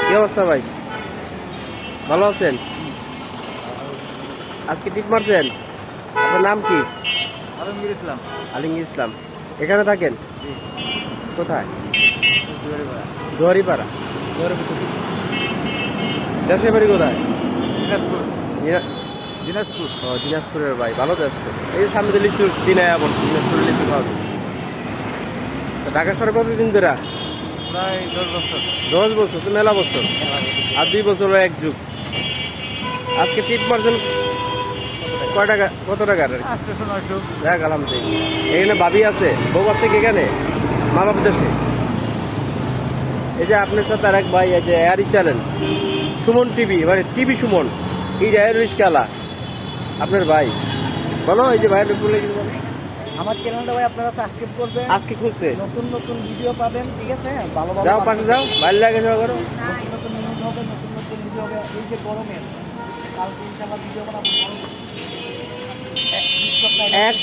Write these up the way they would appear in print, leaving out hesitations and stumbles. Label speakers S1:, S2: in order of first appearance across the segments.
S1: কি অবস্থা ভাই, ভালো আছেন? আজকে টিপ মারছেন? আপনার নাম কি?
S2: আলমগীর ইসলাম।
S1: আলমগীর ইসলাম। এখানে থাকেন? কোথায়? দুয়ারিপাড়া। দেশের বাড়ি কোথায়?
S2: দিনাজপুর।
S1: দিনা-
S2: দিনাজপুর।
S1: ও, দিনাজপুরের ভাই, ভালো তো আসতো। এই যে সামনে দিয়ে লিচুর দিন আয়া বসে, দিনাজপুরের লিচু খাওয়া যায়। তা ঢাকা শহরে কতদিন ধরে?
S2: প্রায় 10 বছর।
S1: 10 বছর তো মেলা বছর। আর 2 বছর হলো এক যুগ। আজকে টিপ মারছেন কয় টাকা, কত টাকার?
S2: 800-900।
S1: দেখ আলহামদুলিল্লাহ। এখানে ভাবি আছে, বউ আছে কি এখানে? মানব দেশে। এই যে আপনার সাথে আর এক ভাই, এই যে এয়ারি চ্যানেল সুমন টিভি, মানে টিভি সুমন, এই এয়ার রিস্কালা আপনার ভাই। বলো, এই যে ভাইয়ের বলে বলো।
S3: আমার চ্যানেলটা ভাই আপনারা সাবস্ক্রাইব করবেন,
S1: আজকে খুলছে,
S3: নতুন নতুন ভিডিও পাবেন, ঠিক আছে? ভালো ভালো
S1: যাও পাশে যাও, ভালো লাগে যাও করো।
S3: নতুন নতুন নিউজ হবে, নতুন নতুন ভিডিও হবে। এই যে গরমের কালকে ইনশাআল্লাহ ভিডিও বানাবো।
S1: এক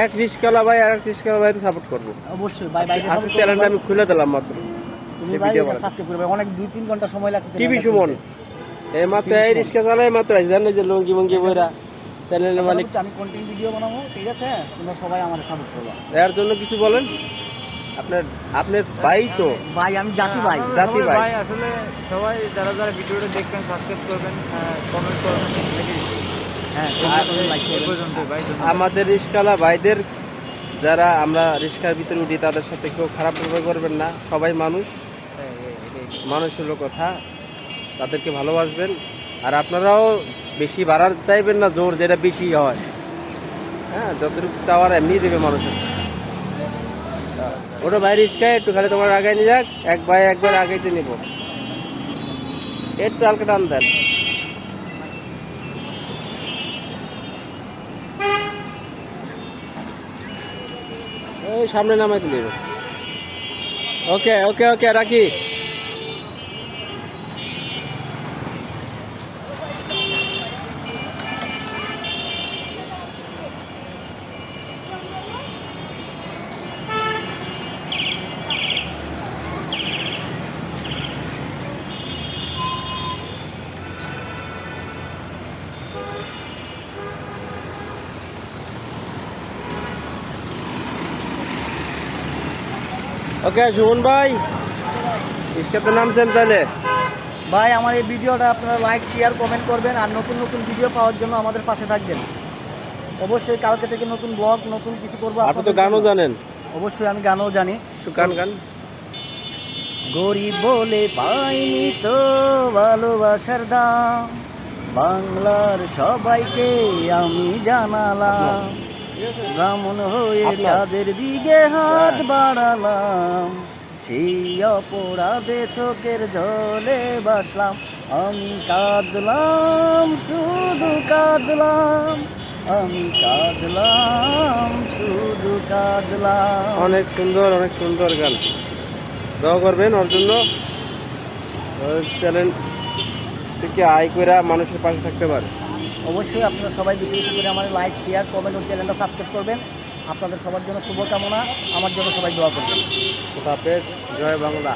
S1: এক রিস্কালা ভাই আর এক রিস্কালা ভাই তো সাপোর্ট করবো।
S3: অবশ্যই ভাই, ভাই
S1: আজকে চ্যানেলটা আমি খুলে দিলাম মাত্র।
S3: তুমি ভাই সাবস্ক্রাইব করবে, অনেক 2-3 ঘন্টা সময় লাগছে
S1: টিভি সুমন এই মাত্র এই রিস্কা চালাই মাত্র আইছে, জানো যে লঙ্গি মঙ্গি বইরা চ্যানেলের মালিক।
S3: আমি কন্টেন্ট ভিডিও বানাবো, ঠিক আছে? তোমরা সবাই আমার সাপোর্ট করবে।
S1: এর জন্য কিছু বলেন। আপনার আপনার ভাই তো
S3: ভাই আমি জাতি ভাই।
S1: জাতি ভাই।
S2: ভাই আসলে সবাই যারা যারা ভিডিওটা দেখবেন সাবস্ক্রাইব করবেন, কমেন্ট করবেন,
S3: হ্যাঁ, লাইক
S2: এই
S3: করবেন।
S2: পর্যন্তই ভাই।
S1: আমাদের রিস্কালা ভাইদের, যারা আমরা রিস্কার ভিতরে উঠি, তাদের সাথে কেউ খারাপ ব্যবহার করবেন না। সবাই মানুষ, মানুষ হলো কথা। তাদেরকে ভালোবাসবেন। আর আপনারাও বেশি বাড়ার চাইবেন না, জোর যেটা বেশি হয়। হ্যাঁ, যতটুকু চাওয়ার এমনি দেবে মানুষের। ওটা ভাই রিস্কায় একটু খালি তোমার আগায় নিয়ে যাক, এক ভাই একবার আগাইতে নিব, একটু হালকা টান দেন। ওই সামনে নামাই দিলে। ওকে ওকে ওকে, রাখি। ওকে সুমন ভাই, ইসকাতে নামছেন তাহলে?
S3: ভাই আমার এই ভিডিওটা আপনারা লাইক শেয়ার কমেন্ট করবেন, আর নতুন নতুন ভিডিও পাওয়ার জন্য আমাদের পাশে থাকবেন। অবশ্যই কালকে থেকে নতুন ব্লগ, নতুন কিছু করবো।
S1: আপনি তো গানও জানেন।
S3: অবশ্যই আমি গানও জানি।
S1: একটু গান গান।
S3: গরিব বলে পাইনি তো ভালোবাসার দাম, বাংলার সবাইকে আমি জানালাম, ব্রাহ্মণ হয়ে চাঁদের দিকে হাত বাড়ালাম, সেই অপরাধে চোখের জলে বাসলাম, আমি কাঁদলাম, শুধু কাঁদলাম, আমি কাঁদলাম, শুধু কাঁদলাম।
S1: অনেক সুন্দর, অনেক সুন্দর গান। দোয়া করবেন ওর জন্য, চ্যানেল থেকে আয় করে মানুষের পাশে থাকতে পারে।
S3: অবশ্যই আপনারা সবাই বেশি বেশি করে আমার লাইক শেয়ার কমেন্ট ও চ্যানেলটা সাবস্ক্রাইব করবেন। আপনাদের সবার জন্য শুভকামনা, আমার জন্য সবাই দোয়া করবেন।
S1: খোদা হাফেজ, জয় বাংলা।